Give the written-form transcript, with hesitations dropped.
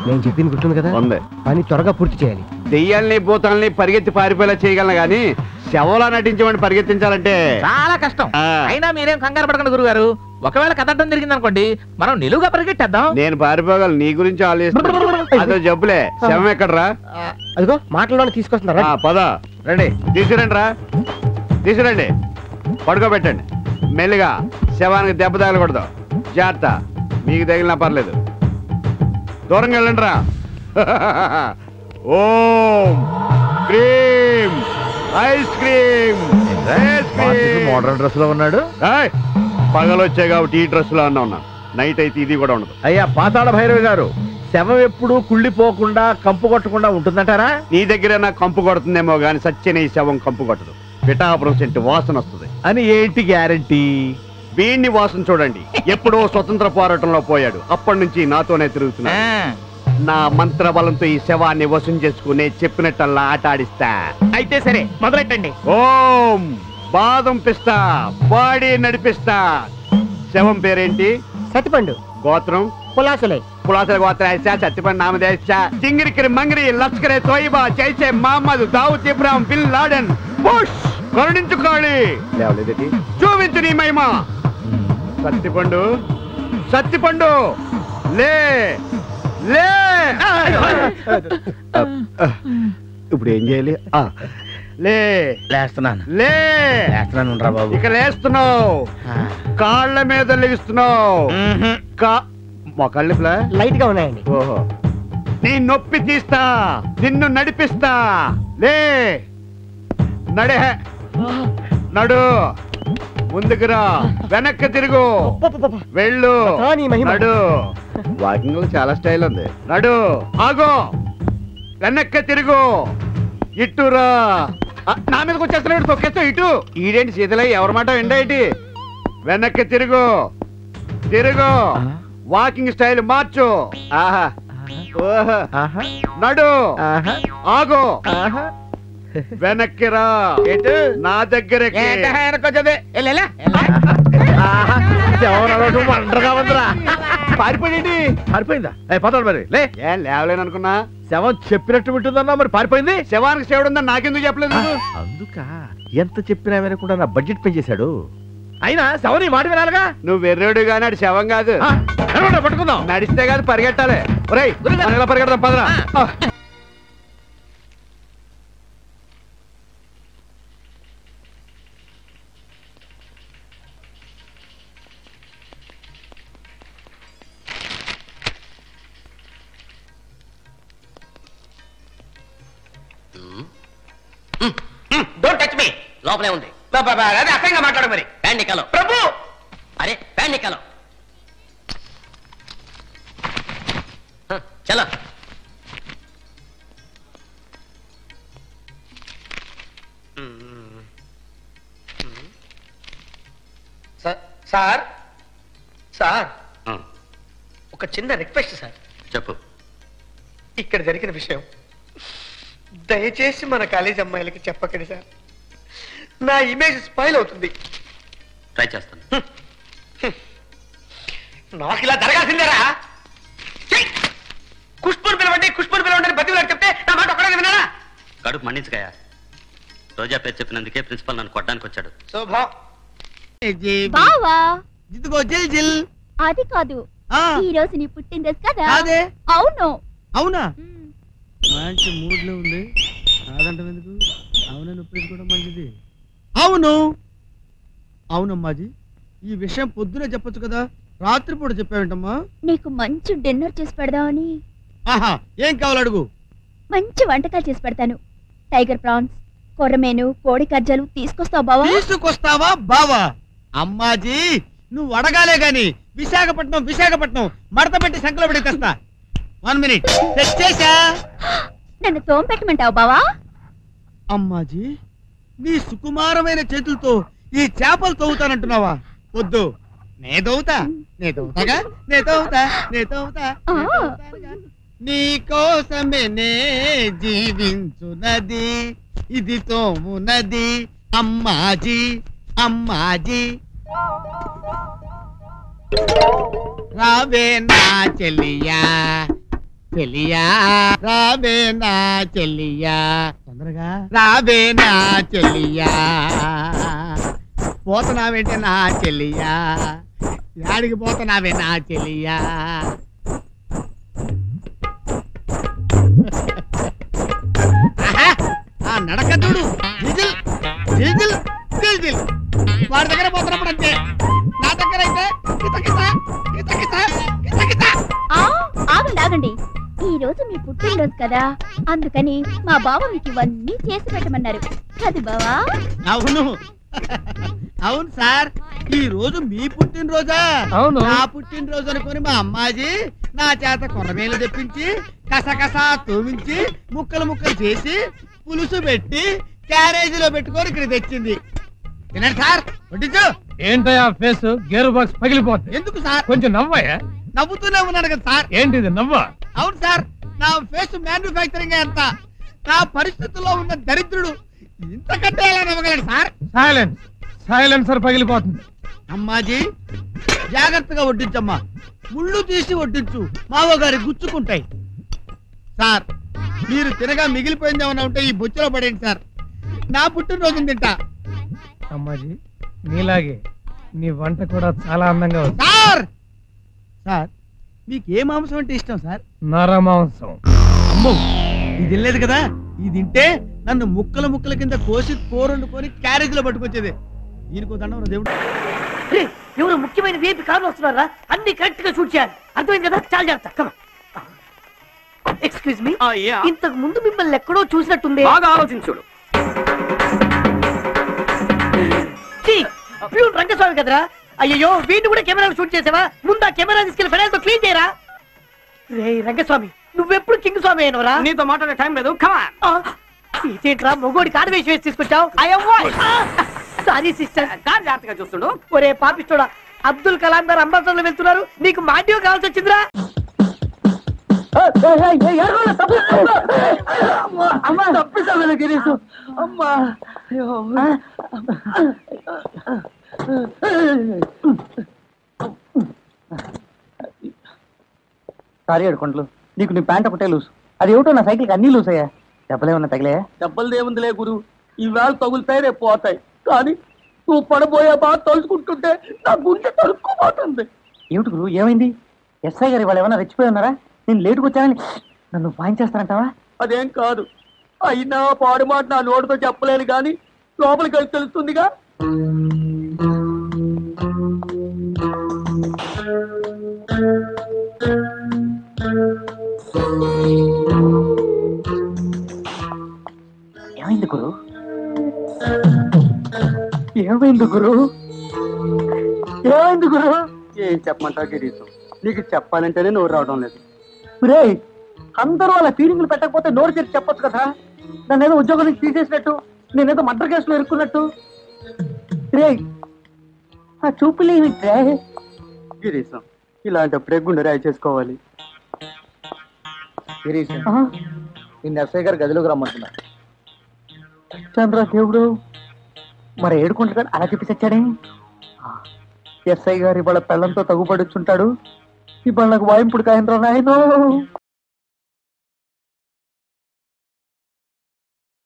నేను చెప్పింది గుర్తుంది కదా? ఉంది. పని త్వరగా పూర్తి చేయాలి. దెయ్యాల్ని భూతాల్ని పరిగెత్తి పారిపోయేలా చేయగలను గానీ శవలా నటించమని పరిగెత్తించాలంటే చాలా కష్టం. అయినా మీరేం కంగారు పడకండి గురుగారు. ఒకవేళ కదటం జరిగింది అనుకోండి, మనం నిలువుగా పరిగెట్టేద్దాం. నేను పారిపోగలను, నీ గురించి ఆలోచిస్తాను. అదో జబ్బులే. శవం ఎక్కడరా? అదిగో మాటల్లోనే తీసుకొస్తున్నారా? పద రండి, తీసుకురండి రా, తీసుకురండి. పడుకోబెట్టండి మెల్లిగా. శవానికి దెబ్బ తగలకూడదు, జాగ్రత్త. మీకు తగిలినా పర్లేదు, దూరంగా వెళ్ళండి రా. Om cream ice cream. Modern dress లో ఉన్నాడు. పగలొచ్చే కాబట్టి ఈ డ్రెస్ లో ఉన్నా, నైట్ అయితే ఇది కూడా ఉండదు. అయ్యా పాతాళ భైరవి గారు, శవం ఎప్పుడు కుళ్ళిపోకుండా కంపు కొట్టకుండా ఉంటుందంటారా? నీ దగ్గర నాకు కంపు కొడుతుందేమో గాని సత్యనే ఈ శవం కంపు కొట్టదు. పిఠాపురం సెంటు వాసన వస్తుంది అని ఏంటి గ్యారంటీ? వీణ్ణి వాసన చూడండి. ఎప్పుడో స్వతంత్ర పోరాటంలో పోయాడు, అప్పటి నుంచి నాతోనే తిరుగుతున్నా. నా మంత్ర బలంతో ఈ శవాన్ని వశం చేసుకునే చెప్పినట్టల్లా ఆట ఆడిస్తా. అయితే సరే మొదలెట్టండి. ఓం బాదం పిస్తా, బాడీ నడిపిస్తా. శవం పేరేంటి? సత్తిపండు. గోత్రం? పులాసలే. పులాసల గోత్ర సత్తిపండు నామదేశ. చింగిరికి మంగిరి Lashkar e Taiba Jaish e Mohammed Dawood Ibrahim bin Laden Bush. కరుణించుకోవాలి. లేవలేదేటి? చూపించు నీ మహిమ. సత్తిపండు, సత్తిపండు లే లే. ఇప్పుడు ఏం చేయాలి? లే. లేస్తున్నాను లే. లేస్తున్నాను రా బాబు. ఇక లేస్తున్నావు, కాళ్ళ మీద లెగిస్తున్నావు. మొక్కళ్ళిప్లా లైట్ గా ఉన్నాయండి. ఓహో, నీ నొప్పి తీస్తా, నిన్ను నడిపిస్తా. లే, నడే, నడు, ముందుకురా, వెనక్కి తిరుగు, వెళ్ళు, నడు. వాకింగ్ లో చాలా స్టైల్ ఉంది. నడు, ఆగో, వెనక్కి తిరుగు, ఇట్టురా. నా మీదకి వచ్చేస్తున్నాడు, తొక్కేస్తా ఇటు. ఈడేంటి శీతలై ఎవరి మాట ఎండేటి? వెనక్కి తిరుగు, తిరుగు, వాకింగ్ స్టైల్ మార్చు. ఆహా, ఓహో, నడు, ఆగో, వెనక్కి రా, నా దగ్గరకి. ఒంటరిగా ఉందిరా. పారిపోయింది. పారిపోయిందా? పదాడు మరి. లే, ఏం లేవలేను అనుకున్నా. శవం చెప్పినట్టు వింటుందన్నా, మరి పారిపోయింది. శవానికి శివుడు ఉందని నాకెందుకు చెప్పలేదు? అందుక ఎంత చెప్పినా వినకుండా నా బడ్జెట్ పెంచేశాడు. అయినా శవని మాట వినాలిగా. నువ్వు వెర్రోడు గాని అది శవం కాదు. పట్టుకుందాం. నడిస్తే కాదు, పరిగెట్టాలి. ఒరేయ్ పరిగెడదాం, పదరా. Don't touch me. లోపలే ఉంది. అదే అసహ్యంగా మాట్లాడు మరి. ప్యాండికలో ప్రభు. అరే ప్యాండికలో చలో. సార్ సార్ ఒక చిన్న రిక్వెస్ట్ సార్. చెప్పు. ఇక్కడ జరిగిన విషయం దయచేసి మన కాలేజ్ అమ్మాయిలకి చెప్పకండి సార్. నా ఇమేజ్ స్పాయిల్ అవుతుంది. ట్రై చేస్తాను. నాకు ఇలా జరగాల్సిందేరా. కుష్పూర్ పిలవండి, కుష్పూర్ పిలవండి బతిలాడు చెప్తే నా మాట ఒక్కడే వినాలా? కడుపు మండించగాయా. రోజా పేరు చెప్పినందుకే ప్రిన్సిపల్ నన్ను కొట్టడానికి వచ్చాడు. శోభా అది కాదు, ఈ రోజు నీ పుట్టినరోజు కదా? అవును. అవునా? మంచి మూడ్ లో ఉంది. కాదంటే ఎందుకు? అవునని ఒప్పేసుకోవడం మంచిది. అవును అవునమ్మాజీ, ఈ విషయం పొద్దునే చెప్పొచ్చు కదా, రాత్రిపూట చెప్పావేంటమ్మా? నీకు మంచి డిన్నర్ చేసి పెడదామని. ఆహా, ఏం కావాలి అడుగు. మంచి వంటకాలు చేసి పెడతాను. టైగర్ ప్రాన్స్, కొర్రమేను, కోడి కజ్జలు తీసుకొస్తావా బావా? తీసుకొస్తావా బావా? అమ్మాజీ నువ్వు అడగాలే గాని విశాఖపట్నం మడత పెట్టి సంకలో పెట్టి తెస్తా. 1 minute తెచ్చేసా. నన్ను తోంపెట్టమంటావు బావా? అమ్మాజీ నీ సుకుమారమైన చేతులతో ఈ చేపలు తవ్వుతానంటున్నావా? వద్దు, నే తవ్వుతా. నీ కోసమే నే జీవించునది, ఇది తోమునది అమ్మాజీ. రావే నా చెలియా, చెల్లియా రాబే నా చెల్లియా తొందరగా రాబే నా చెల్లియా పోతున్నావేంటి నా చెల్లియా యాడికి పోతున్నావే నా చెల్లియా ఆ నడక చూడు డీజిల్ డీజిల్ డీజిల్ వాడి దగ్గర పోతున్నప్పుడు అంతే నా దగ్గర అయితే ఆగండి ఆగండి ఈ రోజు మీ పుట్టినరోజు కదా అందుకని మా బావ మీకు ఇవన్నీ చేసి పెట్టమన్నారు అది బావా అవును అవును సార్ ఈ రోజు మీ పుట్టినరోజా అవును. నా పుట్టినరోజు అనుకుని మా అమ్మాజీ నా చేత కొరమేలు తెప్పించి కసకసా తోమించి ముక్కలు ముక్కలు చేసి పులుసు పెట్టి క్యారేజీలో పెట్టుకొని ఇక్కడ తెచ్చింది తినండి సార్ వడ్డించు ఏంటయ్యా ఫేస్ గేర్ బాక్స్ పగిలిపోతుంది ఎందుకు సార్ కొంచెం నవ్వయ్యా నవ్వుతూనే ఉన్నాడు కదా సార్ ఏంటిది నవ్వ అవును సార్ నా ఫేస్ మ్యానుఫ్యాక్చరింగ్ ఎంత నా పరిస్థితుల్లో ఉన్న దరిద్రుడు ఇంతకంటే ఎలా నవ్వగలడు సార్ సైలెన్స్ సైలెన్సర్ పగిలిపోతుంది అమ్మాజీ జాగ్రత్తగా వడ్డించమ్మా ముళ్ళు తీసి వడ్డించు మావగారి గుచ్చుకుంటాయి సార్ మీరు తినగా మిగిలిపోయింది ఏమన్నా ఉంటే ఈ బొచ్చులో పడేయండి సార్ నా పుట్టినరోజు తింటా అమ్మాజీ నీలాగే నీ వంట కూడా చాలా అందంగా ఉంది సార్ సార్ మీకు ఏ మాంసం అంటే ఇష్టం సార్ నరమాంసం అమ్మో ఇది తినలేదు కదా ఇది తింటే నన్ను ముక్కల ముక్కల కింద కోసి కూరొండుకొని క్యారేజీలో పట్టుకొచ్చేది దీనికో దండం దేవుడు ఎవరు ముఖ్యమైన వేపి కారణం వస్తున్నారా అన్ని కరెక్ట్ గా షూట్ చేయాలి అర్థమైంది కదా చాలా జాగ్రత్త ఎక్స్క్యూజ్ మీ ఇంతకు ముందు మిమ్మల్ని ఎక్కడో చూసినట్టుంది బాగా ఆలోచించుడు ప్యూన్ రంగస్వామి కదరా అయ్యో వీడిని కూడా కెమెరాలు షూట్ చేసావా ముందు ఆ కెమెరా తీసుకెళ్లి ఫెడల్తో క్లీన్ చేయరా రే రంగస్వామి నువ్వెప్పుడు కింగ్ స్వామి అయినవరా నీతో మాట్లాడే టైం లేదు కమాన్ ఇదేంట్రా మొగోడి కారు వేసి వేసి తీసుకొచ్చావు సారీ సిస్టర్ కార్ జాగ్రత్తగా చూస్తుండు ఒరే పాపిస్తోడా అబ్దుల్ కలాం గారు అంబాసడర్లు వెళ్తున్నారు నీకు మాండియో కావాల్సి వచ్చిందిరా సారీ అడుకుంటలు నీకు నీ ప్యాంట్ ఒకటే లూస్ అది ఏమిటో నా సైకిల్కి అన్ని లూస్ అయ్యా దెబ్బలేమన్నా తగిలే దెబ్బలు ఏముందిలే గురు ఈవేళ తగులుతాయి రేపు పోతాయి కానీ నువ్వు పడబోయే బాగా తలుచుకుంటుంటే నా గుండె తరుక్కుపోతుంది ఏమిటి గురు ఏమైంది ఎస్ఐ గారు వాళ్ళు ఏమన్నా రెచ్చిపోయి ఉన్నారా నేను లేటుకు వచ్చానని నన్ను వాయించేస్తానంటావా అదేం కాదు అయినా పాడు మాట నా నోటితో చెప్పలేను కానీ లోపలికి వెళ్ళి తెలుస్తుందిగా ఏమైంది గురు ఏమైంది గురు ఏమైంది గురు ఏం చెప్పమంటా గిరీశం నీకు చెప్పాలంటేనే నోరు రావడం లేదు రే అందరూ అలా ఫీలింగ్లు పెట్టకపోతే నోరు చేసి చెప్పొచ్చు కదా నన్ను ఏదో ఉద్యోగం నుంచి తీసేసినట్టు నేనేదో మర్డర్ కేసులో ఇరుక్కున్నట్టు రే ఆ చూపులేమి రే గిరీశం ఇలాంటప్పుడే గుండె రాయి చేసుకోవాలి నిన్న ఎస్ఐ గారు గదిలోకి రమ్మంటున్నా చంద్ర దేవుడు మరి ఏడుకుంటాడు అలా చెప్పి చచ్చాడే ఎస్ఐ గారు ఇవాళ పెళ్ళంతో తగుపడుచుంటాడు ఇవాళ నాకు వాయింపుడు కాయంలో నాయనో